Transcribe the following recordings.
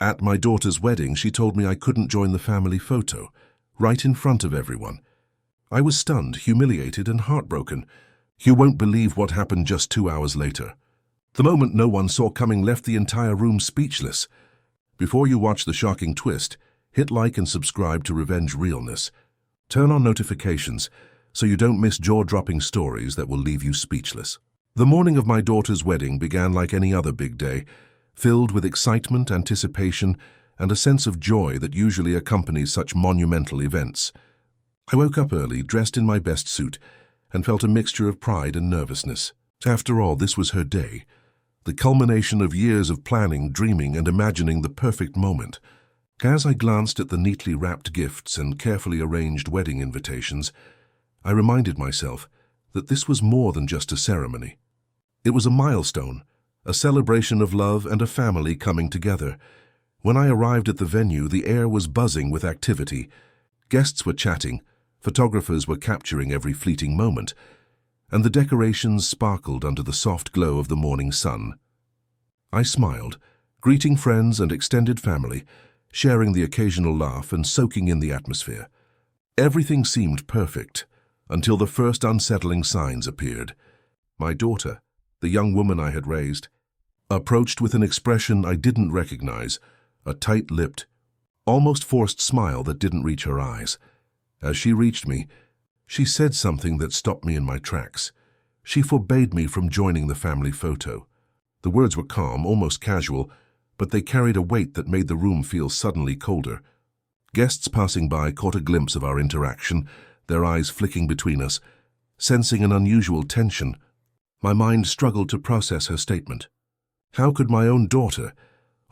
At my daughter's wedding, she told me I couldn't join the family photo, right in front of everyone. I was stunned, humiliated, and heartbroken. You won't believe what happened just 2 hours later. The moment no one saw coming left the entire room speechless. Before you watch the shocking twist, hit like and subscribe to Revenge Realness. Turn on notifications so you don't miss jaw-dropping stories that will leave you speechless. The morning of my daughter's wedding began like any other big day, filled with excitement, anticipation, and a sense of joy that usually accompanies such monumental events. I woke up early, dressed in my best suit, and felt a mixture of pride and nervousness. After all, this was her day, the culmination of years of planning, dreaming, and imagining the perfect moment. As I glanced at the neatly wrapped gifts and carefully arranged wedding invitations, I reminded myself that this was more than just a ceremony. It was a milestone, a celebration of love and a family coming together. When I arrived at the venue, the air was buzzing with activity. Guests were chatting, photographers were capturing every fleeting moment, and the decorations sparkled under the soft glow of the morning sun. I smiled, greeting friends and extended family, sharing the occasional laugh and soaking in the atmosphere. Everything seemed perfect, until the first unsettling signs appeared. My daughter, the young woman I had raised, approached with an expression I didn't recognize, a tight-lipped, almost forced smile that didn't reach her eyes. As she reached me, she said something that stopped me in my tracks. She forbade me from joining the family photo. The words were calm, almost casual, but they carried a weight that made the room feel suddenly colder. Guests passing by caught a glimpse of our interaction, their eyes flicking between us. Sensing an unusual tension, my mind struggled to process her statement. How could my own daughter,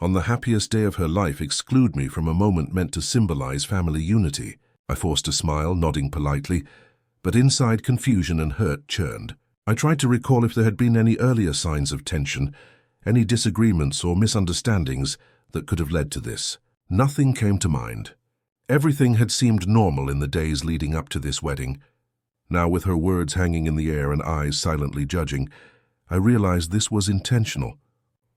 on the happiest day of her life, exclude me from a moment meant to symbolize family unity? I forced a smile, nodding politely, but inside confusion and hurt churned. I tried to recall if there had been any earlier signs of tension, any disagreements or misunderstandings that could have led to this. Nothing came to mind. Everything had seemed normal in the days leading up to this wedding. Now, with her words hanging in the air and eyes silently judging, I realized this was intentional.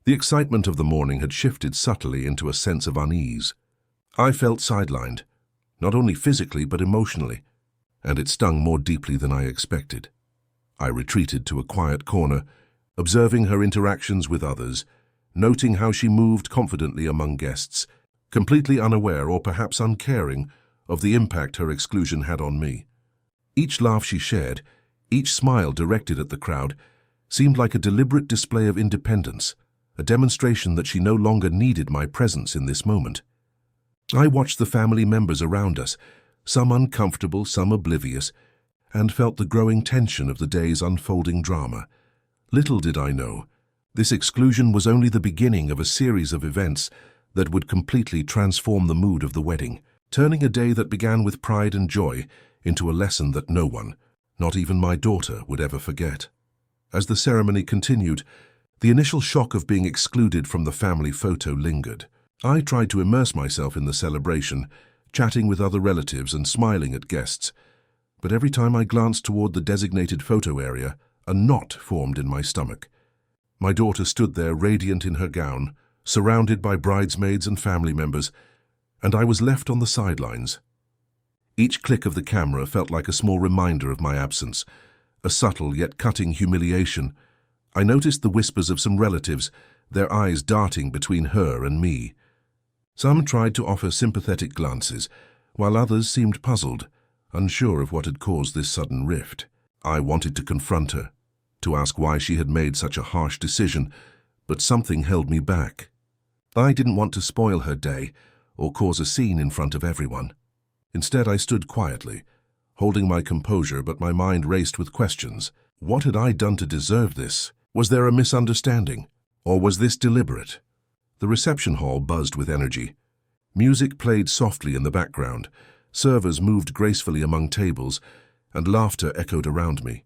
The excitement of the morning had shifted subtly into a sense of unease. I felt sidelined, not only physically but emotionally, and it stung more deeply than I expected. I retreated to a quiet corner, observing her interactions with others, noting how she moved confidently among guests, completely unaware or perhaps uncaring of the impact her exclusion had on me. Each laugh she shared, each smile directed at the crowd, seemed like a deliberate display of independence, a demonstration that she no longer needed my presence in this moment. I watched the family members around us, some uncomfortable, some oblivious, and felt the growing tension of the day's unfolding drama. Little did I know, this exclusion was only the beginning of a series of events that would completely transform the mood of the wedding, turning a day that began with pride and joy into a lesson that no one, not even my daughter, would ever forget. As the ceremony continued, the initial shock of being excluded from the family photo lingered. I tried to immerse myself in the celebration, chatting with other relatives and smiling at guests, but every time I glanced toward the designated photo area, a knot formed in my stomach. My daughter stood there radiant in her gown, surrounded by bridesmaids and family members, and I was left on the sidelines. Each click of the camera felt like a small reminder of my absence, a subtle yet cutting humiliation. I noticed the whispers of some relatives, their eyes darting between her and me. Some tried to offer sympathetic glances, while others seemed puzzled, unsure of what had caused this sudden rift. I wanted to confront her, to ask why she had made such a harsh decision, but something held me back. I didn't want to spoil her day or cause a scene in front of everyone. Instead, I stood quietly, holding my composure, but my mind raced with questions. What had I done to deserve this? Was there a misunderstanding? Or was this deliberate? The reception hall buzzed with energy. Music played softly in the background, servers moved gracefully among tables, and laughter echoed around me.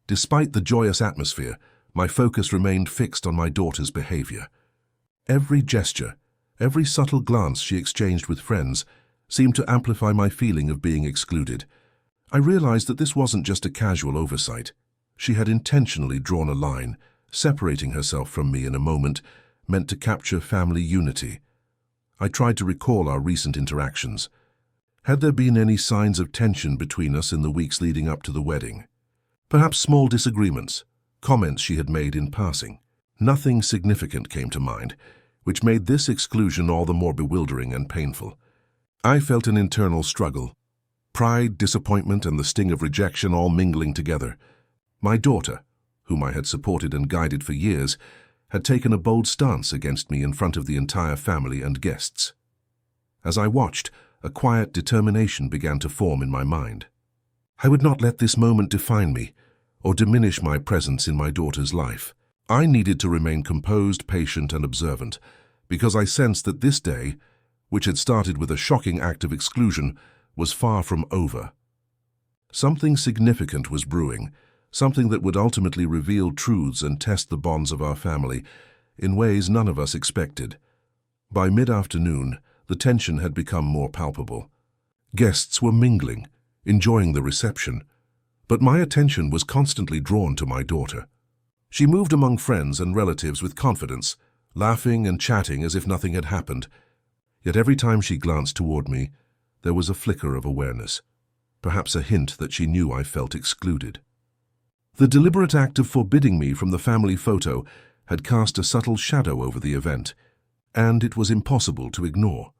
Despite the joyous atmosphere, my focus remained fixed on my daughter's behavior. Every gesture, every subtle glance she exchanged with friends seemed to amplify my feeling of being excluded. I realized that this wasn't just a casual oversight. She had intentionally drawn a line, separating herself from me in a moment meant to capture family unity. I tried to recall our recent interactions. Had there been any signs of tension between us in the weeks leading up to the wedding? Perhaps small disagreements, comments she had made in passing. Nothing significant came to mind, which made this exclusion all the more bewildering and painful. I felt an internal struggle. Pride, disappointment, and the sting of rejection all mingling together. My daughter, whom I had supported and guided for years, had taken a bold stance against me in front of the entire family and guests. As I watched, a quiet determination began to form in my mind. I would not let this moment define me or diminish my presence in my daughter's life. I needed to remain composed, patient, and observant, because I sensed that this day, which had started with a shocking act of exclusion, was far from over. Something significant was brewing, something that would ultimately reveal truths and test the bonds of our family in ways none of us expected. By mid-afternoon, the tension had become more palpable. Guests were mingling, enjoying the reception, but my attention was constantly drawn to my daughter. She moved among friends and relatives with confidence, laughing and chatting as if nothing had happened. Yet every time she glanced toward me, there was a flicker of awareness, perhaps a hint that she knew I felt excluded. The deliberate act of forbidding me from the family photo had cast a subtle shadow over the event, and it was impossible to ignore.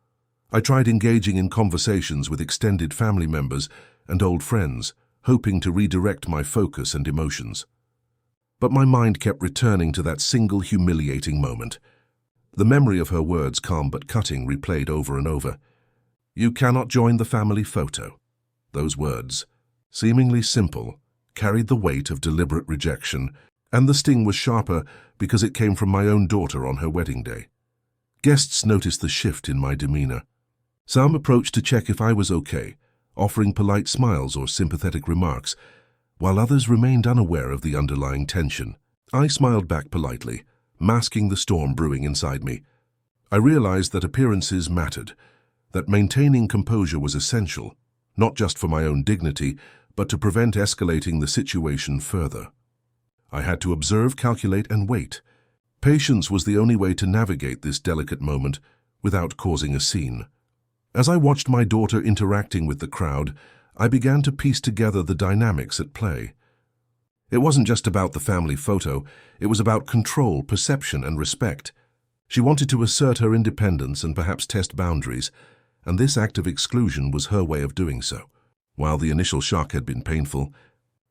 I tried engaging in conversations with extended family members and old friends, hoping to redirect my focus and emotions. But my mind kept returning to that single humiliating moment. The memory of her words, calm but cutting, replayed over and over. "You cannot join the family photo." Those words, seemingly simple, carried the weight of deliberate rejection, and the sting was sharper because it came from my own daughter on her wedding day. Guests noticed the shift in my demeanor. Some approached to check if I was okay, offering polite smiles or sympathetic remarks, while others remained unaware of the underlying tension. I smiled back politely, masking the storm brewing inside me. I realized that appearances mattered, that maintaining composure was essential, not just for my own dignity, but to prevent escalating the situation further. I had to observe, calculate, and wait. Patience was the only way to navigate this delicate moment without causing a scene. As I watched my daughter interacting with the crowd, I began to piece together the dynamics at play. It wasn't just about the family photo, it was about control, perception, and respect. She wanted to assert her independence and perhaps test boundaries, and this act of exclusion was her way of doing so. While the initial shock had been painful,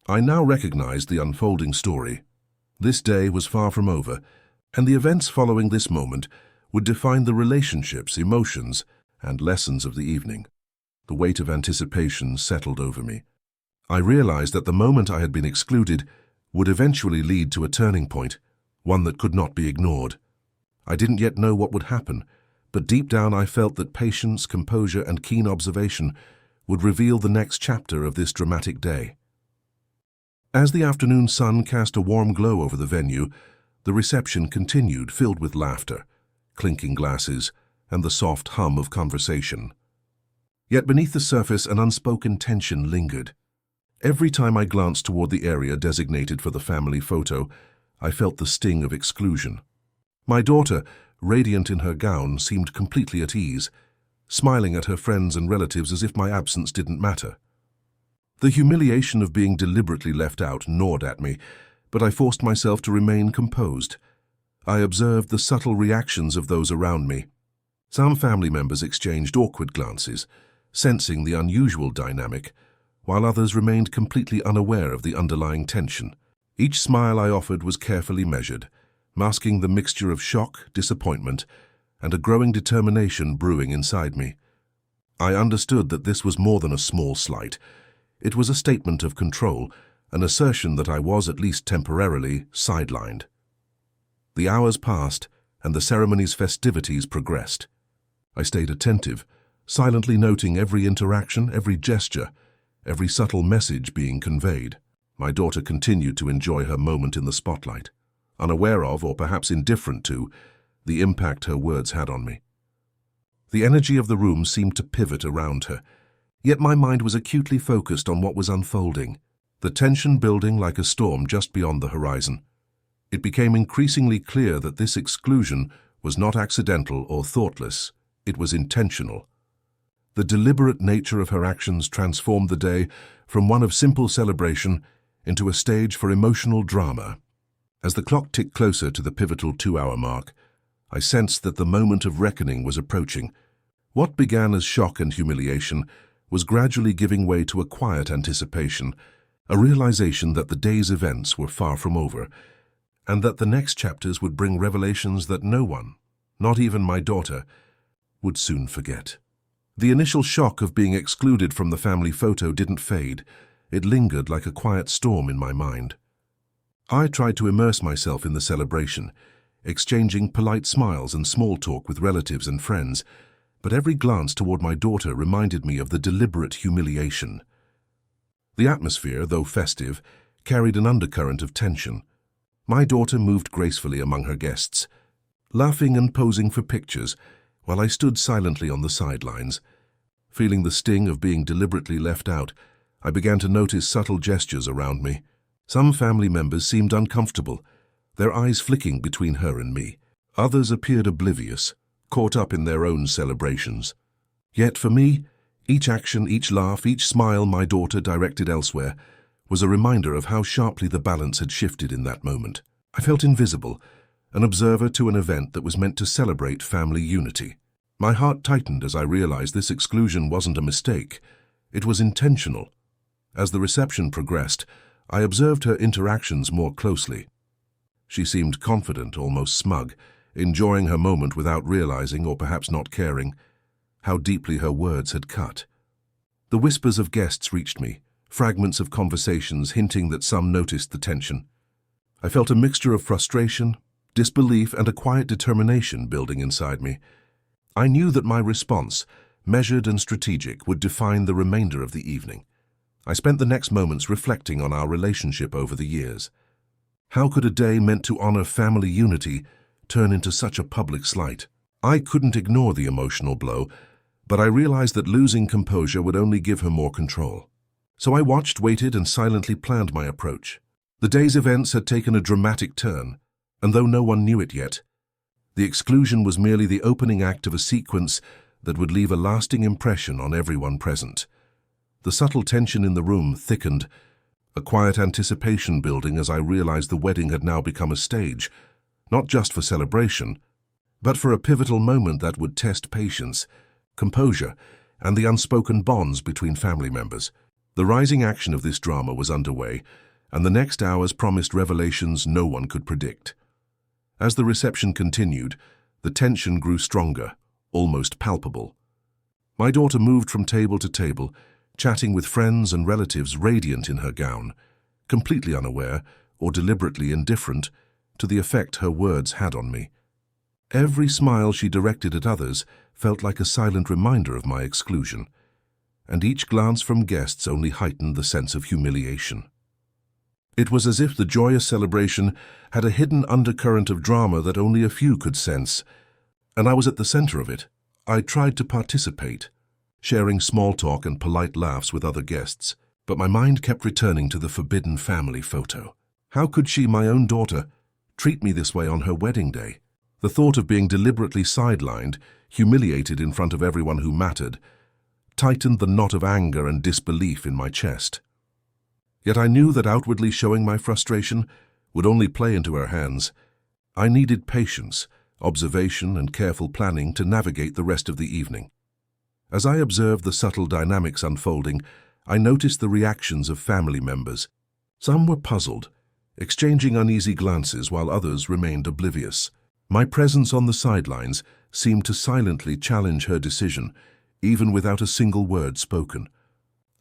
I now recognized the unfolding story. This day was far from over, and the events following this moment would define the relationships, emotions, and lessons of the evening. The weight of anticipation settled over me. I realized that the moment I had been excluded would eventually lead to a turning point, one that could not be ignored. I didn't yet know what would happen, but deep down I felt that patience, composure, and keen observation would reveal the next chapter of this dramatic day. As the afternoon sun cast a warm glow over the venue, the reception continued, filled with laughter, clinking glasses, and the soft hum of conversation. Yet beneath the surface, an unspoken tension lingered. Every time I glanced toward the area designated for the family photo, I felt the sting of exclusion. My daughter, radiant in her gown, seemed completely at ease, smiling at her friends and relatives as if my absence didn't matter. The humiliation of being deliberately left out gnawed at me, but I forced myself to remain composed. I observed the subtle reactions of those around me. Some family members exchanged awkward glances, sensing the unusual dynamic, while others remained completely unaware of the underlying tension. Each smile I offered was carefully measured, masking the mixture of shock, disappointment, and a growing determination brewing inside me. I understood that this was more than a small slight. It was a statement of control, an assertion that I was, at least temporarily, sidelined. The hours passed, and the ceremony's festivities progressed. I stayed attentive, silently noting every interaction, every gesture, every subtle message being conveyed. My daughter continued to enjoy her moment in the spotlight, unaware of, or perhaps indifferent to, the impact her words had on me. The energy of the room seemed to pivot around her, yet my mind was acutely focused on what was unfolding, the tension building like a storm just beyond the horizon. It became increasingly clear that this exclusion was not accidental or thoughtless. It was intentional. The deliberate nature of her actions transformed the day from one of simple celebration into a stage for emotional drama. As the clock ticked closer to the pivotal 2-hour mark, I sensed that the moment of reckoning was approaching. What began as shock and humiliation was gradually giving way to a quiet anticipation, a realization that the day's events were far from over, and that the next chapters would bring revelations that no one, not even my daughter, would soon forget. The initial shock of being excluded from the family photo didn't fade. It lingered like a quiet storm in my mind. I tried to immerse myself in the celebration, exchanging polite smiles and small talk with relatives and friends, but every glance toward my daughter reminded me of the deliberate humiliation. The atmosphere, though festive, carried an undercurrent of tension. My daughter moved gracefully among her guests, laughing and posing for pictures, while I stood silently on the sidelines. Feeling the sting of being deliberately left out, I began to notice subtle gestures around me. Some family members seemed uncomfortable, their eyes flicking between her and me. Others appeared oblivious, caught up in their own celebrations. Yet for me, each action, each laugh, each smile my daughter directed elsewhere was a reminder of how sharply the balance had shifted in that moment. I felt invisible, an observer to an event that was meant to celebrate family unity. My heart tightened as I realized this exclusion wasn't a mistake. It was intentional. As the reception progressed, I observed her interactions more closely. She seemed confident, almost smug, enjoying her moment without realizing, or perhaps not caring, how deeply her words had cut. The whispers of guests reached me, fragments of conversations hinting that some noticed the tension. I felt a mixture of frustration, disbelief, and a quiet determination building inside me. I knew that my response, measured and strategic, would define the remainder of the evening. I spent the next moments reflecting on our relationship over the years. How could a day meant to honor family unity turn into such a public slight? I couldn't ignore the emotional blow, but I realized that losing composure would only give her more control. So I watched, waited, and silently planned my approach. The day's events had taken a dramatic turn, and though no one knew it yet, the exclusion was merely the opening act of a sequence that would leave a lasting impression on everyone present. The subtle tension in the room thickened, a quiet anticipation building as I realized the wedding had now become a stage, not just for celebration, but for a pivotal moment that would test patience, composure, and the unspoken bonds between family members. The rising action of this drama was underway, and the next hours promised revelations no one could predict. As the reception continued, the tension grew stronger, almost palpable. My daughter moved from table to table, chatting with friends and relatives, radiant in her gown, completely unaware or deliberately indifferent to the effect her words had on me. Every smile she directed at others felt like a silent reminder of my exclusion, and each glance from guests only heightened the sense of humiliation. It was as if the joyous celebration had a hidden undercurrent of drama that only a few could sense, and I was at the center of it. I tried to participate, sharing small talk and polite laughs with other guests, but my mind kept returning to the forbidden family photo. How could she, my own daughter, treat me this way on her wedding day? The thought of being deliberately sidelined, humiliated in front of everyone who mattered, tightened the knot of anger and disbelief in my chest. Yet I knew that outwardly showing my frustration would only play into her hands. I needed patience, observation, and careful planning to navigate the rest of the evening. As I observed the subtle dynamics unfolding, I noticed the reactions of family members. Some were puzzled, exchanging uneasy glances while others remained oblivious. My presence on the sidelines seemed to silently challenge her decision, even without a single word spoken.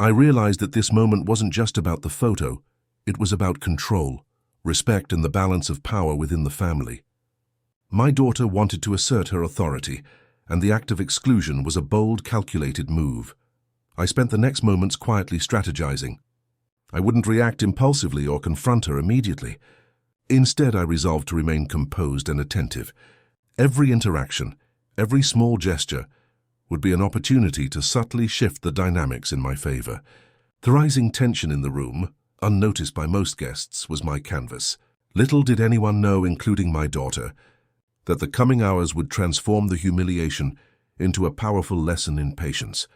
I realized that this moment wasn't just about the photo, it was about control, respect, and the balance of power within the family. My daughter wanted to assert her authority, and the act of exclusion was a bold, calculated move. I spent the next moments quietly strategizing. I wouldn't react impulsively or confront her immediately. Instead, I resolved to remain composed and attentive. Every interaction, every small gesture, would be an opportunity to subtly shift the dynamics in my favor. The rising tension in the room, unnoticed by most guests, was my canvas. Little did anyone know, including my daughter, that the coming hours would transform the humiliation into a powerful lesson in patience,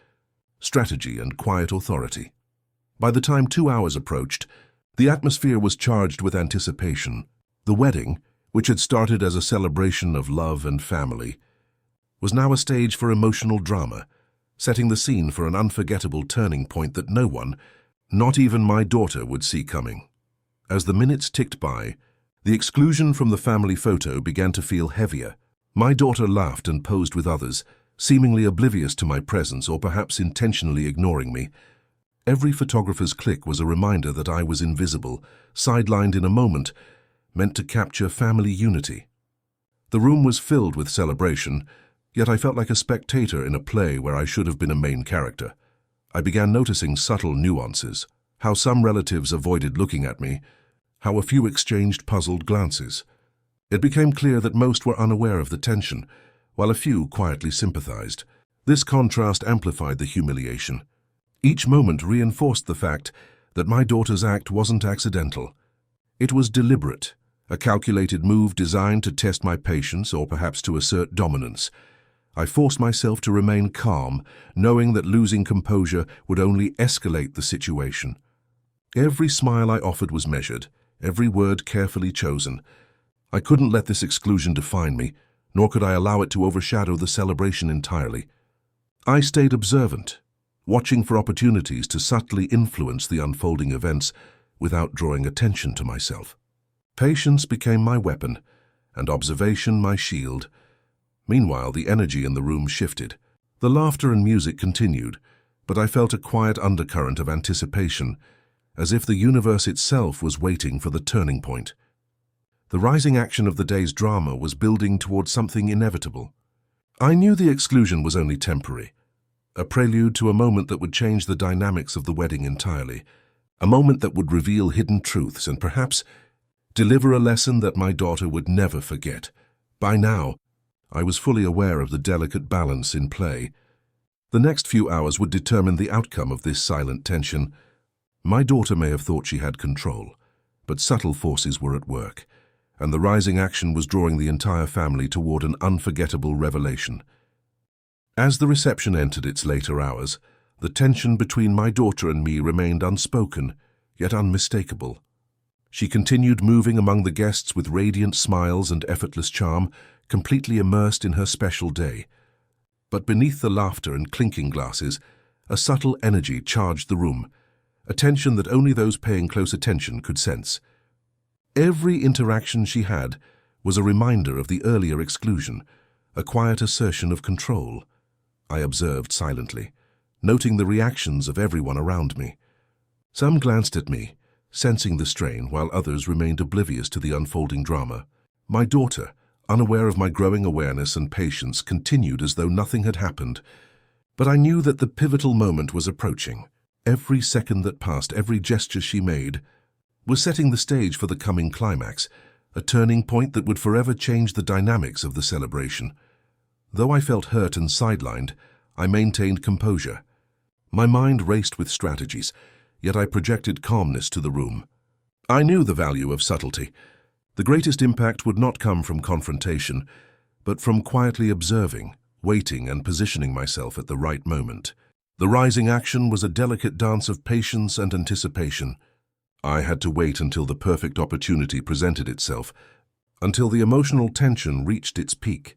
strategy, and quiet authority. By the time 2 hours approached, the atmosphere was charged with anticipation. The wedding, which had started as a celebration of love and family, was now a stage for emotional drama, setting the scene for an unforgettable turning point that no one, not even my daughter, would see coming. As the minutes ticked by, the exclusion from the family photo began to feel heavier. My daughter laughed and posed with others, seemingly oblivious to my presence or perhaps intentionally ignoring me. Every photographer's click was a reminder that I was invisible, sidelined in a moment, meant to capture family unity. The room was filled with celebration, yet I felt like a spectator in a play where I should have been a main character. I began noticing subtle nuances, how some relatives avoided looking at me, how a few exchanged puzzled glances. It became clear that most were unaware of the tension, while a few quietly sympathized. This contrast amplified the humiliation. Each moment reinforced the fact that my daughter's act wasn't accidental. It was deliberate, a calculated move designed to test my patience or perhaps to assert dominance. I forced myself to remain calm, knowing that losing composure would only escalate the situation. Every smile I offered was measured, every word carefully chosen. I couldn't let this exclusion define me, nor could I allow it to overshadow the celebration entirely. I stayed observant, watching for opportunities to subtly influence the unfolding events without drawing attention to myself. Patience became my weapon, and observation my shield. Meanwhile, the energy in the room shifted. The laughter and music continued, but I felt a quiet undercurrent of anticipation, as if the universe itself was waiting for the turning point. The rising action of the day's drama was building towards something inevitable. I knew the exclusion was only temporary, a prelude to a moment that would change the dynamics of the wedding entirely, a moment that would reveal hidden truths and perhaps deliver a lesson that my daughter would never forget. By now, I was fully aware of the delicate balance in play. The next few hours would determine the outcome of this silent tension. My daughter may have thought she had control, but subtle forces were at work, and the rising action was drawing the entire family toward an unforgettable revelation. As the reception entered its later hours, the tension between my daughter and me remained unspoken, yet unmistakable. She continued moving among the guests with radiant smiles and effortless charm, completely immersed in her special day. But beneath the laughter and clinking glasses, a subtle energy charged the room, a tension that only those paying close attention could sense. Every interaction she had was a reminder of the earlier exclusion, a quiet assertion of control. I observed silently, noting the reactions of everyone around me. Some glanced at me, sensing the strain, while others remained oblivious to the unfolding drama. My daughter, unaware of my growing awareness and patience, continued as though nothing had happened. But I knew that the pivotal moment was approaching. Every second that passed, every gesture she made, was setting the stage for the coming climax, a turning point that would forever change the dynamics of the celebration. Though I felt hurt and sidelined, I maintained composure. My mind raced with strategies, yet I projected calmness to the room. I knew the value of subtlety. The greatest impact would not come from confrontation, but from quietly observing, waiting, and positioning myself at the right moment. The rising action was a delicate dance of patience and anticipation. I had to wait until the perfect opportunity presented itself, until the emotional tension reached its peak,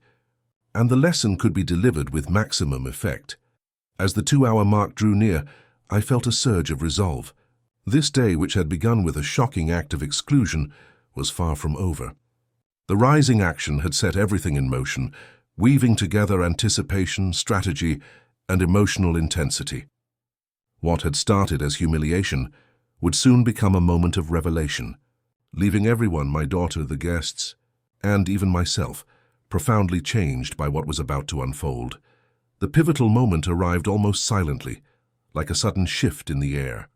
and the lesson could be delivered with maximum effect. As the 2-hour mark drew near, I felt a surge of resolve. This day, which had begun with a shocking act of exclusion, was far from over. The rising action had set everything in motion, weaving together anticipation, strategy, and emotional intensity. What had started as humiliation would soon become a moment of revelation, leaving everyone, my daughter, the guests, and even myself, profoundly changed by what was about to unfold. The pivotal moment arrived almost silently, like a sudden shift in the air.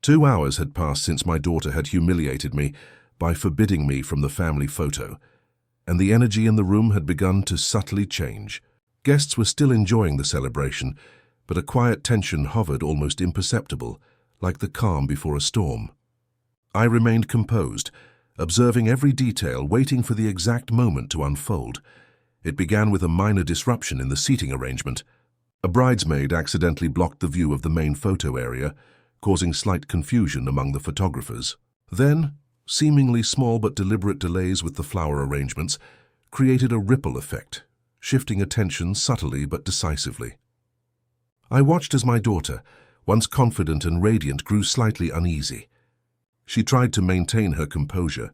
2 hours had passed since my daughter had humiliated me by forbidding me from the family photo, and the energy in the room had begun to subtly change. Guests were still enjoying the celebration, but a quiet tension hovered, almost imperceptible, like the calm before a storm. I remained composed, observing every detail, waiting for the exact moment to unfold. It began with a minor disruption in the seating arrangement. A bridesmaid accidentally blocked the view of the main photo area, causing slight confusion among the photographers. Then, seemingly small but deliberate delays with the flower arrangements created a ripple effect, shifting attention subtly but decisively. I watched as my daughter, once confident and radiant, grew slightly uneasy. She tried to maintain her composure,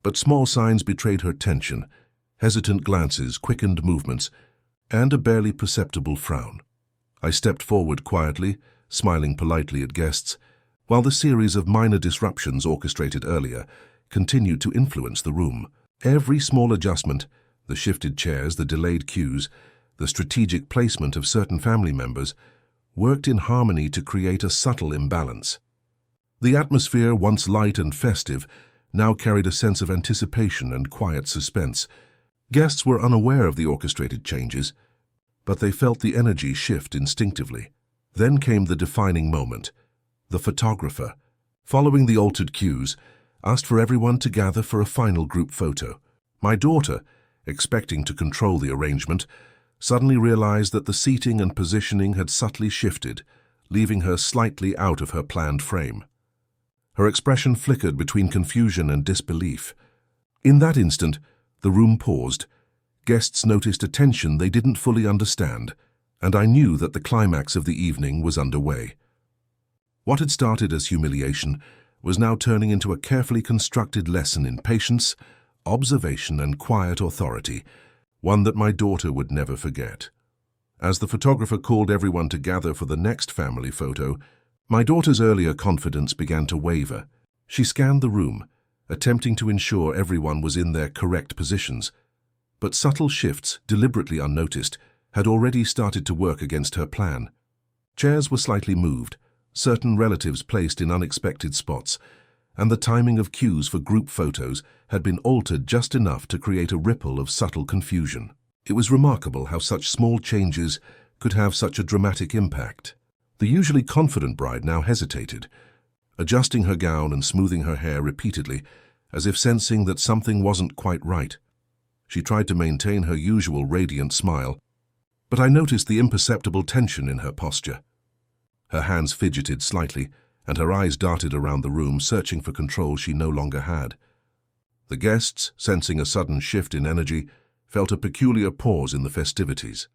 but small signs betrayed her tension: hesitant glances, quickened movements, and a barely perceptible frown. I stepped forward quietly, smiling politely at guests, while the series of minor disruptions orchestrated earlier continued to influence the room. Every small adjustment, the shifted chairs, the delayed cues, the strategic placement of certain family members, worked in harmony to create a subtle imbalance. The atmosphere, once light and festive, now carried a sense of anticipation and quiet suspense. Guests were unaware of the orchestrated changes, but they felt the energy shift instinctively. Then came the defining moment. The photographer, following the altered cues, asked for everyone to gather for a final group photo. My daughter, expecting to control the arrangement, suddenly realized that the seating and positioning had subtly shifted, leaving her slightly out of her planned frame. Her expression flickered between confusion and disbelief. In that instant, the room paused. Guests noticed a tension they didn't fully understand, and I knew that the climax of the evening was underway. What had started as humiliation was now turning into a carefully constructed lesson in patience, observation, and quiet authority, one that my daughter would never forget. As the photographer called everyone to gather for the next family photo, my daughter's earlier confidence began to waver. She scanned the room, attempting to ensure everyone was in their correct positions. But subtle shifts, deliberately unnoticed, had already started to work against her plan. Chairs were slightly moved, certain relatives placed in unexpected spots, and the timing of cues for group photos had been altered just enough to create a ripple of subtle confusion. It was remarkable how such small changes could have such a dramatic impact. The usually confident bride now hesitated, adjusting her gown and smoothing her hair repeatedly, as if sensing that something wasn't quite right. She tried to maintain her usual radiant smile, but I noticed the imperceptible tension in her posture. Her hands fidgeted slightly, and her eyes darted around the room, searching for control she no longer had. The guests, sensing a sudden shift in energy, felt a peculiar pause in the festivities.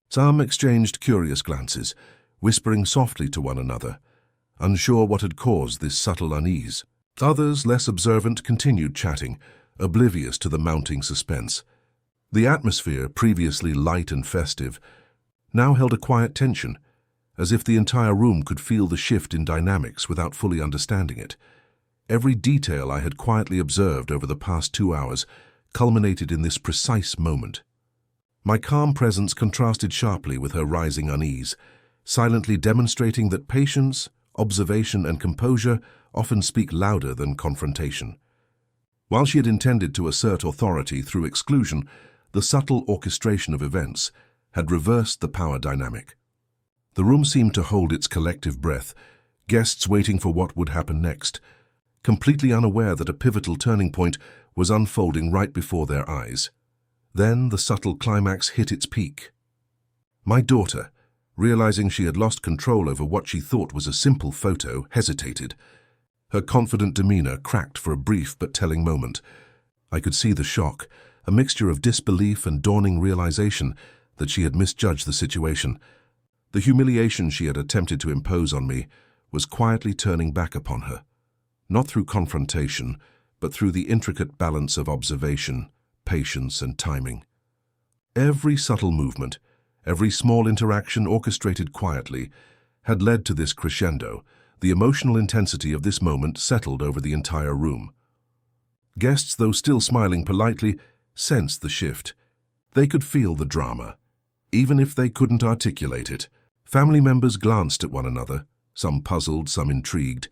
Some exchanged curious glances, whispering softly to one another, unsure what had caused this subtle unease. Others, less observant, continued chatting, oblivious to the mounting suspense. The atmosphere, previously light and festive, now held a quiet tension, as if the entire room could feel the shift in dynamics without fully understanding it. Every detail I had quietly observed over the past 2 hours culminated in this precise moment. My calm presence contrasted sharply with her rising unease, silently demonstrating that patience, observation, and composure often speak louder than confrontation. While she had intended to assert authority through exclusion, the subtle orchestration of events had reversed the power dynamic. The room seemed to hold its collective breath, guests waiting for what would happen next, completely unaware that a pivotal turning point was unfolding right before their eyes. Then the subtle climax hit its peak. My daughter, realizing she had lost control over what she thought was a simple photo, hesitated. Her confident demeanor cracked for a brief but telling moment. I could see the shock, a mixture of disbelief and dawning realization that she had misjudged the situation. The humiliation she had attempted to impose on me was quietly turning back upon her, not through confrontation, but through the intricate balance of observation, patience, and timing. Every subtle movement, every small interaction orchestrated quietly, had led to this crescendo. The emotional intensity of this moment settled over the entire room. Guests, though still smiling politely, sensed the shift. They could feel the drama, even if they couldn't articulate it. Family members glanced at one another, some puzzled, some intrigued,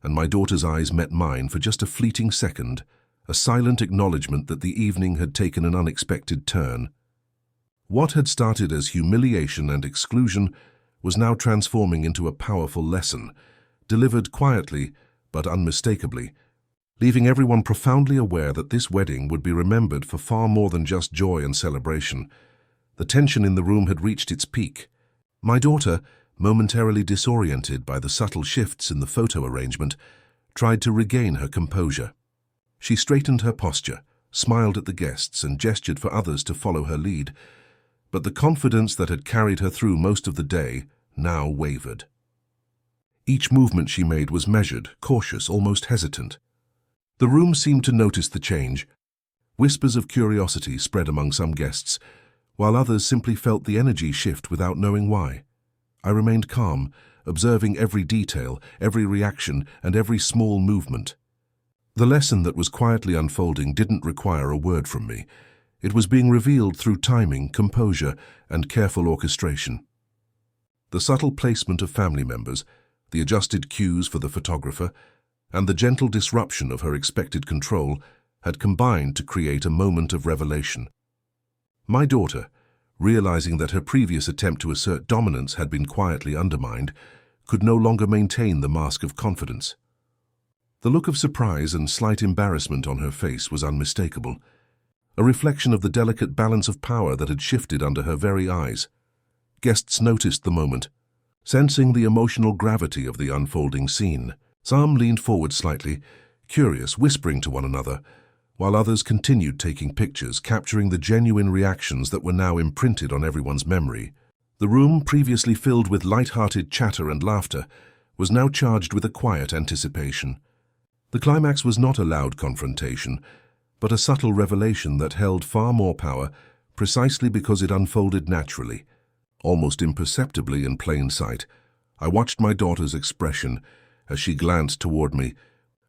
and my daughter's eyes met mine for just a fleeting second, a silent acknowledgement that the evening had taken an unexpected turn. What had started as humiliation and exclusion was now transforming into a powerful lesson, delivered quietly but unmistakably. leaving everyone profoundly aware that this wedding would be remembered for far more than just joy and celebration. The tension in the room had reached its peak. My daughter, momentarily disoriented by the subtle shifts in the photo arrangement, tried to regain her composure. She straightened her posture, smiled at the guests, and gestured for others to follow her lead. But the confidence that had carried her through most of the day now wavered. Each movement she made was measured, cautious, almost hesitant. The room seemed to notice the change. Whispers of curiosity spread among some guests, while others simply felt the energy shift without knowing why. I remained calm, observing every detail, every reaction, and every small movement. The lesson that was quietly unfolding didn't require a word from me. It was being revealed through timing, composure, and careful orchestration. The subtle placement of family members, the adjusted cues for the photographer, and the gentle disruption of her expected control had combined to create a moment of revelation. My daughter, realizing that her previous attempt to assert dominance had been quietly undermined, could no longer maintain the mask of confidence. The look of surprise and slight embarrassment on her face was unmistakable, a reflection of the delicate balance of power that had shifted under her very eyes. Guests noticed the moment, sensing the emotional gravity of the unfolding scene. Some leaned forward slightly, curious, whispering to one another, while others continued taking pictures, capturing the genuine reactions that were now imprinted on everyone's memory. The room, previously filled with light-hearted chatter and laughter, was now charged with a quiet anticipation. The climax was not a loud confrontation, but a subtle revelation that held far more power precisely because it unfolded naturally, almost imperceptibly in plain sight. I watched my daughter's expression as she glanced toward me,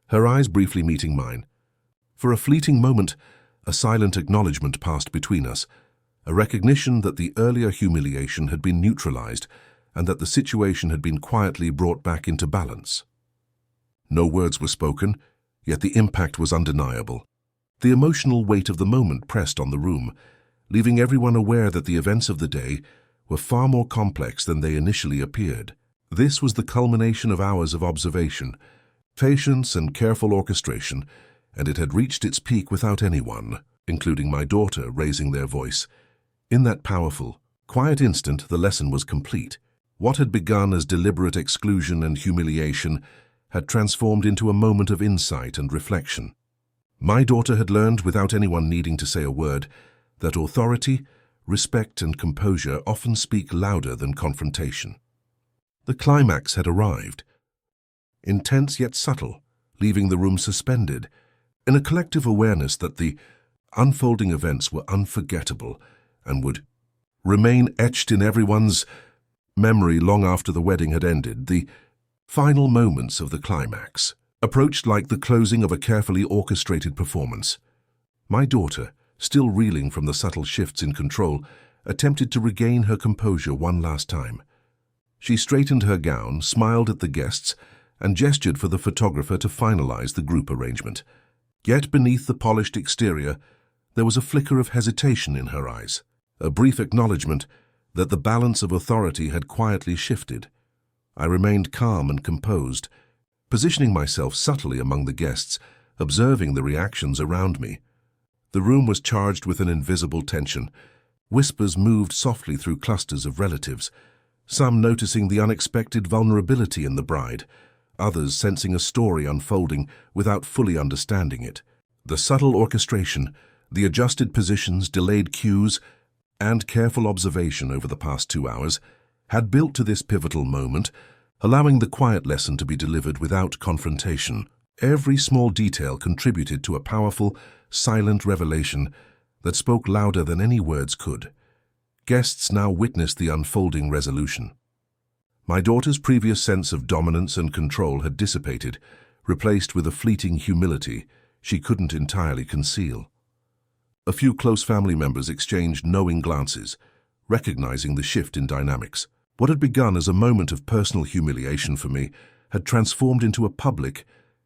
her eyes briefly meeting mine. For a fleeting moment, a silent acknowledgement passed between us, a recognition that the earlier humiliation had been neutralized and that the situation had been quietly brought back into balance. No words were spoken, yet the impact was undeniable. The emotional weight of the moment pressed on the room, leaving everyone aware that the events of the day were far more complex than they initially appeared. This was the culmination of hours of observation, patience, and careful orchestration, and it had reached its peak without anyone, including my daughter, raising their voice. In that powerful, quiet instant, the lesson was complete. What had begun as deliberate exclusion and humiliation had transformed into a moment of insight and reflection. My daughter had learned, without anyone needing to say a word, that authority, respect, and composure often speak louder than confrontation. The climax had arrived, intense yet subtle, leaving the room suspended, in a collective awareness that the unfolding events were unforgettable and would remain etched in everyone's memory long after the wedding had ended. The final moments of the climax approached like the closing of a carefully orchestrated performance. My daughter, still reeling from the subtle shifts in control, attempted to regain her composure one last time. She straightened her gown, smiled at the guests, and gestured for the photographer to finalize the group arrangement. Yet beneath the polished exterior, there was a flicker of hesitation in her eyes, a brief acknowledgement that the balance of authority had quietly shifted. I remained calm and composed, positioning myself subtly among the guests, observing the reactions around me. The room was charged with an invisible tension. Whispers moved softly through clusters of relatives, some noticing the unexpected vulnerability in the bride, others sensing a story unfolding without fully understanding it. The subtle orchestration, the adjusted positions, delayed cues, and careful observation over the past 2 hours had built to this pivotal moment, allowing the quiet lesson to be delivered without confrontation. Every small detail contributed to a powerful, silent revelation that spoke louder than any words could. Guests now witnessed the unfolding resolution. My daughter's previous sense of dominance and control had dissipated, replaced with a fleeting humility she couldn't entirely conceal. A few close family members exchanged knowing glances, recognizing the shift in dynamics. What had begun as a moment of personal humiliation for me had transformed into a public,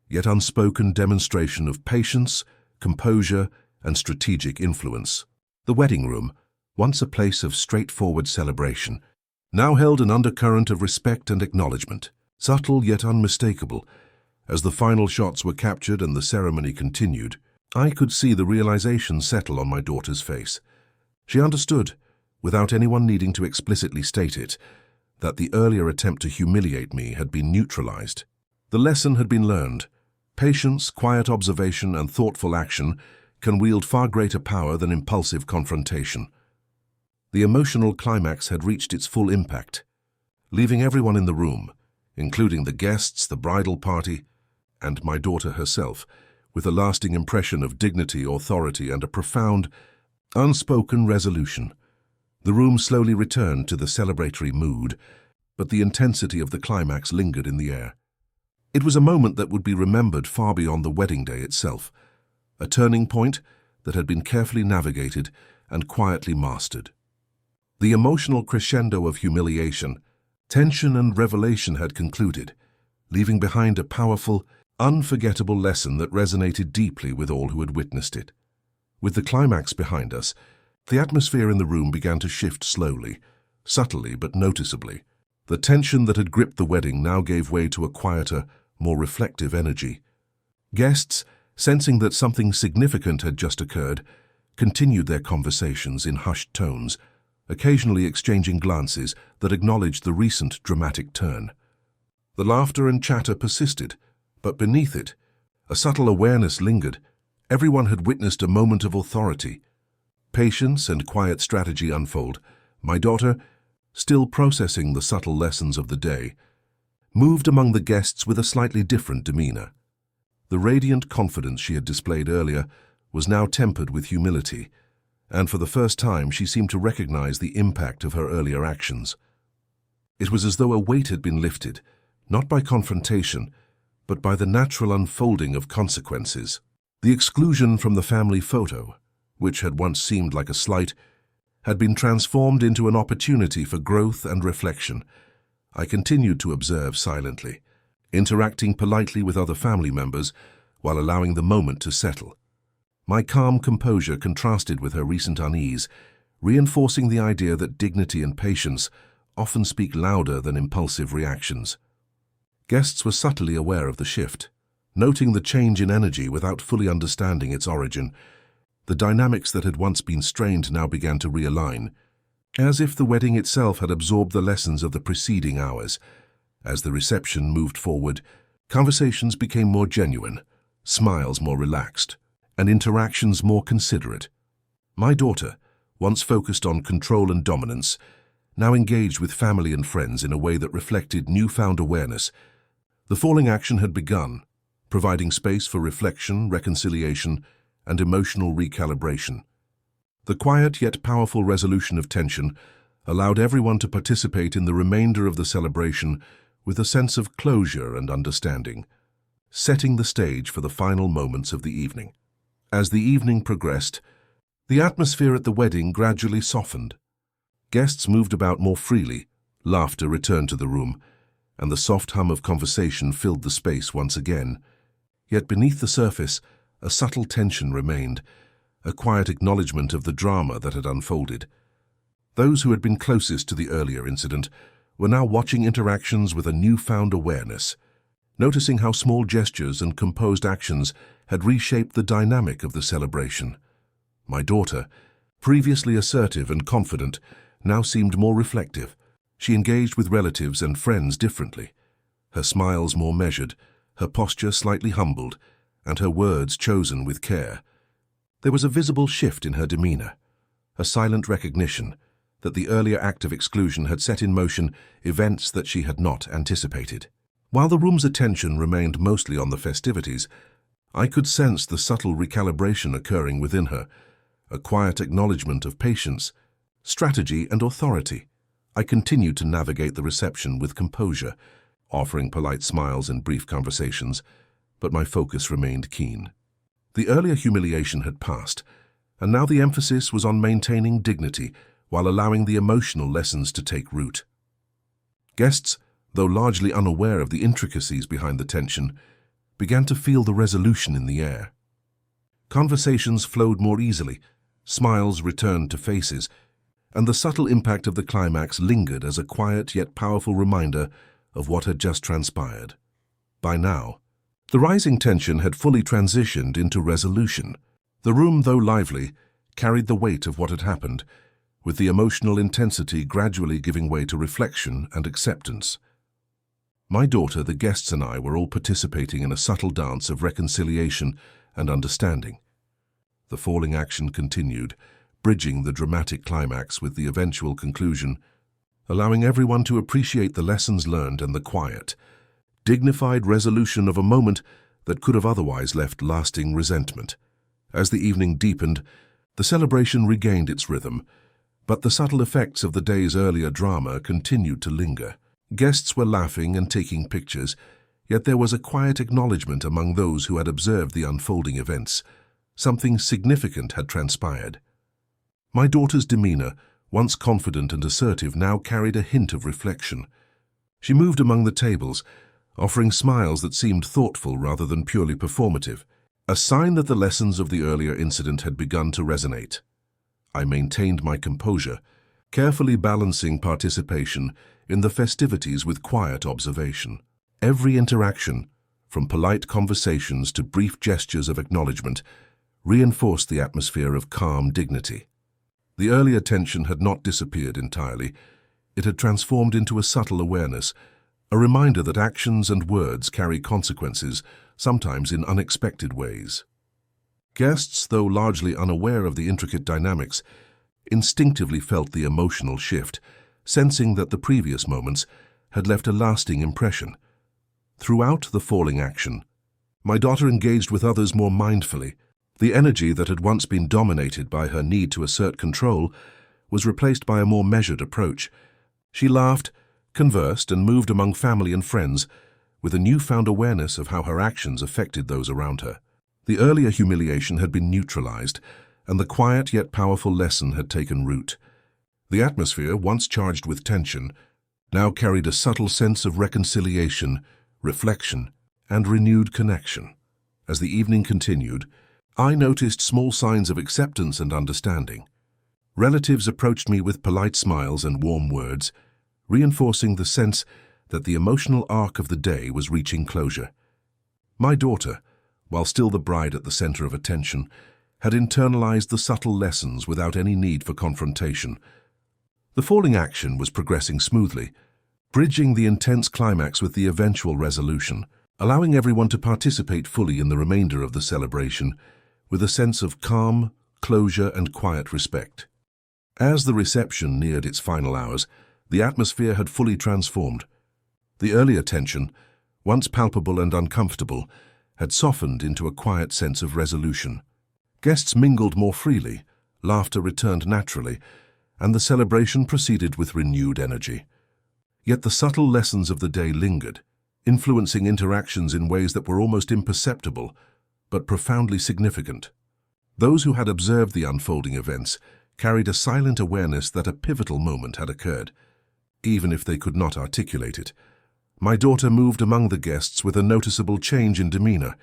yet unspoken demonstration of patience, composure, and strategic influence. The wedding room, once a place of straightforward celebration, now held an undercurrent of respect and acknowledgement, subtle yet unmistakable, As the final shots were captured and the ceremony continued, I could see the realization settle on my daughter's face. She understood, without anyone needing to explicitly state it, that the earlier attempt to humiliate me had been neutralized. The lesson had been learned. Patience, quiet observation, and thoughtful action can wield far greater power than impulsive confrontation. The emotional climax had reached its full impact, leaving everyone in the room, including the guests, the bridal party, and my daughter herself, with a lasting impression of dignity, authority, and a profound, unspoken resolution. The room slowly returned to the celebratory mood, but the intensity of the climax lingered in the air. It was a moment that would be remembered far beyond the wedding day itself, a turning point that had been carefully navigated and quietly mastered. The emotional crescendo of humiliation, tension, and revelation had concluded, leaving behind a powerful, unforgettable lesson that resonated deeply with all who had witnessed it. With the climax behind us, the atmosphere in the room began to shift slowly, subtly but noticeably. The tension that had gripped the wedding now gave way to a quieter, more reflective energy. Guests, sensing that something significant had just occurred, continued their conversations in hushed tones, occasionally exchanging glances that acknowledged the recent dramatic turn. The laughter and chatter persisted, but beneath it, a subtle awareness lingered. Everyone had witnessed a moment of authority, patience, and quiet strategy unfold. My daughter, still processing the subtle lessons of the day, moved among the guests with a slightly different demeanor. The radiant confidence she had displayed earlier was now tempered with humility, and for the first time she seemed to recognize the impact of her earlier actions. It was as though a weight had been lifted, not by confrontation, but by the natural unfolding of consequences. The exclusion from the family photo, which had once seemed like a slight, had been transformed into an opportunity for growth and reflection. I continued to observe silently, interacting politely with other family members while allowing the moment to settle. My calm composure contrasted with her recent unease, reinforcing the idea that dignity and patience often speak louder than impulsive reactions. Guests were subtly aware of the shift, noting the change in energy without fully understanding its origin. The dynamics that had once been strained now began to realign, as if the wedding itself had absorbed the lessons of the preceding hours. As the reception moved forward, conversations became more genuine, smiles more relaxed, and interactions more considerate. My daughter, once focused on control and dominance, now engaged with family and friends in a way that reflected newfound awareness. The falling action had begun, providing space for reflection, reconciliation, and emotional recalibration. The quiet yet powerful resolution of tension allowed everyone to participate in the remainder of the celebration with a sense of closure and understanding, setting the stage for the final moments of the evening. As the evening progressed, the atmosphere at the wedding gradually softened. Guests moved about more freely, laughter returned to the room, and the soft hum of conversation filled the space once again. Yet beneath the surface, a subtle tension remained, a quiet acknowledgement of the drama that had unfolded. Those who had been closest to the earlier incident were now watching interactions with a newfound awareness, noticing how small gestures and composed actions had reshaped the dynamic of the celebration. My daughter, previously assertive and confident, now seemed more reflective. She engaged with relatives and friends differently, her smiles more measured, her posture slightly humbled, and her words chosen with care. There was a visible shift in her demeanor, a silent recognition that the earlier act of exclusion had set in motion events that she had not anticipated. While the room's attention remained mostly on the festivities, I could sense the subtle recalibration occurring within her, a quiet acknowledgement of patience, strategy, and authority. I continued to navigate the reception with composure, offering polite smiles and brief conversations, but my focus remained keen. The earlier humiliation had passed, and now the emphasis was on maintaining dignity while allowing the emotional lessons to take root. Guests, though largely unaware of the intricacies behind the tension, began to feel the resolution in the air. Conversations flowed more easily, smiles returned to faces, and the subtle impact of the climax lingered as a quiet yet powerful reminder of what had just transpired. By now, The rising tension had fully transitioned into resolution. The room, though lively, carried the weight of what had happened, with the emotional intensity gradually giving way to reflection and acceptance. My daughter, the guests, and I were all participating in a subtle dance of reconciliation and understanding. The falling action continued, bridging the dramatic climax with the eventual conclusion, allowing everyone to appreciate the lessons learned and the quiet, dignified resolution of a moment that could have otherwise left lasting resentment. As the evening deepened, the celebration regained its rhythm, but the subtle effects of the day's earlier drama continued to linger. Guests were laughing and taking pictures, yet there was a quiet acknowledgement among those who had observed the unfolding events. Something significant had transpired. My daughter's demeanor, once confident and assertive, now carried a hint of reflection. She moved among the tables, offering smiles that seemed thoughtful rather than purely performative, a sign that the lessons of the earlier incident had begun to resonate. I maintained my composure, carefully balancing participation in the festivities with quiet observation. Every interaction, from polite conversations to brief gestures of acknowledgement, reinforced the atmosphere of calm dignity. The earlier tension had not disappeared entirely. It had transformed into a subtle awareness, a reminder that actions and words carry consequences, sometimes in unexpected ways. Guests, though largely unaware of the intricate dynamics, instinctively felt the emotional shift, sensing that the previous moments had left a lasting impression. Throughout the falling action, my daughter engaged with others more mindfully. The energy that had once been dominated by her need to assert control was replaced by a more measured approach. She laughed, conversed, and moved among family and friends with a newfound awareness of how her actions affected those around her. The earlier humiliation had been neutralized, and the quiet yet powerful lesson had taken root. The atmosphere, once charged with tension, now carried a subtle sense of reconciliation, reflection, and renewed connection. As the evening continued, I noticed small signs of acceptance and understanding. Relatives approached me with polite smiles and warm words, reinforcing the sense that the emotional arc of the day was reaching closure. My daughter, while still the bride at the center of attention, had internalized the subtle lessons without any need for confrontation. The falling action was progressing smoothly, bridging the intense climax with the eventual resolution, allowing everyone to participate fully in the remainder of the celebration with a sense of calm, closure, and quiet respect. As the reception neared its final hours, the atmosphere had fully transformed. The earlier tension, once palpable and uncomfortable, had softened into a quiet sense of resolution. Guests mingled more freely, laughter returned naturally, and the celebration proceeded with renewed energy. Yet the subtle lessons of the day lingered, influencing interactions in ways that were almost imperceptible, but profoundly significant. Those who had observed the unfolding events carried a silent awareness that a pivotal moment had occurred, even if they could not articulate it. My daughter moved among the guests with a noticeable change in demeanor.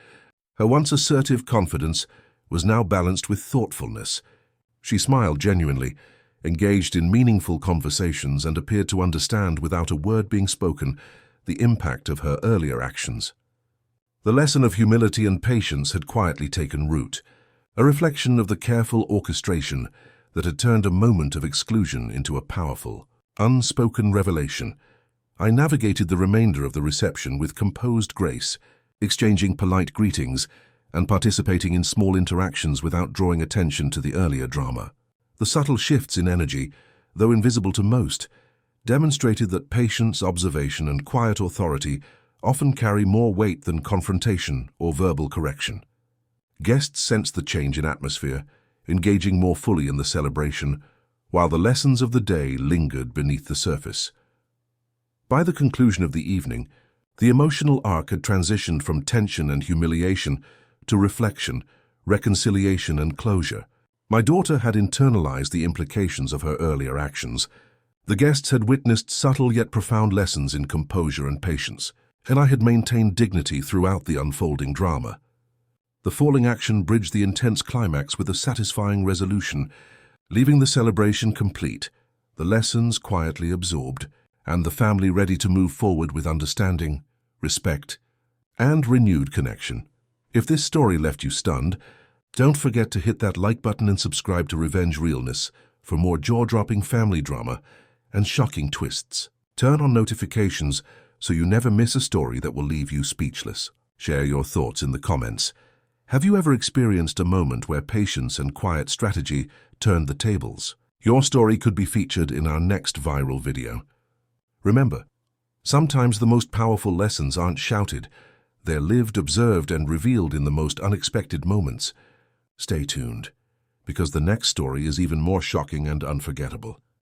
Her once assertive confidence was now balanced with thoughtfulness. She smiled genuinely, engaged in meaningful conversations, and appeared to understand, without a word being spoken, the impact of her earlier actions. The lesson of humility and patience had quietly taken root, a reflection of the careful orchestration that had turned a moment of exclusion into a powerful, unspoken revelation. I navigated the remainder of the reception with composed grace, exchanging polite greetings and participating in small interactions without drawing attention to the earlier drama. The subtle shifts in energy, though invisible to most, demonstrated that patience, observation, and quiet authority often carry more weight than confrontation or verbal correction. Guests sensed the change in atmosphere, engaging more fully in the celebration, while the lessons of the day lingered beneath the surface. By the conclusion of the evening, the emotional arc had transitioned from tension and humiliation to reflection, reconciliation, and closure. My daughter had internalized the implications of her earlier actions. The guests had witnessed subtle yet profound lessons in composure and patience, and I had maintained dignity throughout the unfolding drama. The falling action bridged the intense climax with a satisfying resolution, leaving the celebration complete, the lessons quietly absorbed, and the family ready to move forward with understanding, respect, and renewed connection. If this story left you stunned, don't forget to hit that like button and subscribe to Revenge Realness for more jaw-dropping family drama and shocking twists. Turn on notifications so you never miss a story that will leave you speechless. Share your thoughts in the comments. Have you ever experienced a moment where patience and quiet strategy turned the tables? Your story could be featured in our next viral video. Remember, sometimes the most powerful lessons aren't shouted. They're lived, observed, and revealed in the most unexpected moments. Stay tuned, because the next story is even more shocking and unforgettable.